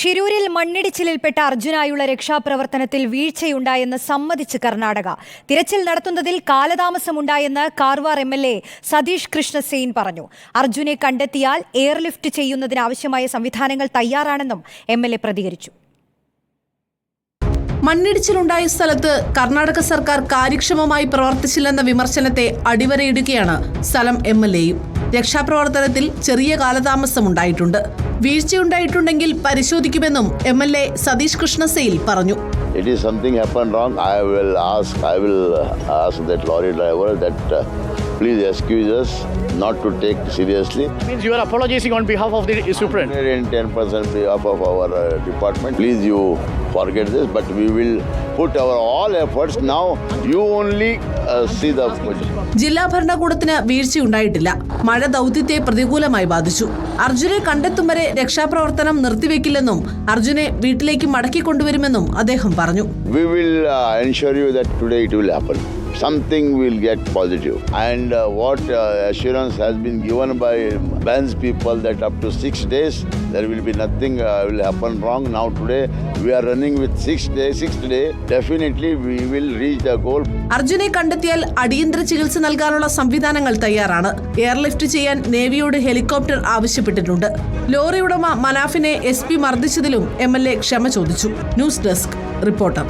ഷിരൂരിൽ മണ്ണിടിച്ചിലിൽപ്പെട്ട അർജുനായുള്ള രക്ഷാപ്രവർത്തനത്തിൽ വീഴ്ചയുണ്ടായെന്ന് സമ്മതിച്ച് കർണാടക. തിരച്ചിൽ നടത്തുന്നതിൽ കാലതാമസമുണ്ടായെന്ന് കാർവാർ MLA സതീഷ് കൃഷ്ണസേൻ പറഞ്ഞു. അർജുനെ കണ്ടെത്തിയാൽ എയർലിഫ്റ്റ് ചെയ്യുന്നതിനാവശ്യമായ സംവിധാനങ്ങൾ തയ്യാറാണെന്നും MLA പ്രതികരിച്ചു. മണ്ണിടിച്ചിലുണ്ടായ സ്ഥലത്ത് കർണാടക സർക്കാർ കാര്യക്ഷമമായി പ്രവർത്തിച്ചില്ലെന്ന വിമർശനത്തെ അടിവരയിടുകയാണ് സ്ഥലം MLAയും. രക്ഷാപ്രവർത്തനത്തിൽ ചെറിയ കാലതാമസമുണ്ടായിട്ടുണ്ട്. വീഴ്ചയുണ്ടായിട്ടുണ്ടെങ്കിൽ പരിശോധിക്കുമെന്നും MLA സതീഷ് കൃഷ്ണസേൻ പറഞ്ഞു. It is something happened wrong. I will ask that lorry driver that please excuse us not to take seriously. Means you are apologizing on behalf of the superintendent. 110% behalf of our department. Please you forget this, but we will put our all efforts now. You only see the project. ജില്ലാ ഭരണകൂടത്തിന് വീഴ്ചയുണ്ടായിട്ടില്ല. മഴ ദൗത്യത്തെ പ്രതികൂലമായി ബാധിച്ചു. അർജുനെ കണ്ടെത്തും വരെ രക്ഷാപ്രവർത്തനം നിർത്തിവെക്കില്ലെന്നും അർജുനെ വീട്ടിലേക്ക് മടക്കിക്കൊണ്ടുവരുമെന്നും അദ്ദേഹം പറഞ്ഞു. We will ensure you that today it will happen. Something will get positive. And what assurance has been given by Ben's people that up to 6 days there will be nothing will happen wrong. Now today we are running with 6 days. 6th day definitely we will reach the goal. അർജുനെ കണ്ടെത്തിയാൽ അടിയന്തര ചികിത്സ നൽകാനുള്ള സംവിധാനങ്ങൾ തയ്യാറാണ്. Airlift ചെയ്യാൻ നേവിയോട് helicopter ആവശ്യപ്പെട്ടിട്ടുണ്ട്. Lorry ഉടമ മനാഫിനെ SP മർദ്ദിച്ചതിലും MLA ക്ഷമ ചോദിച്ചു. News desk reporter.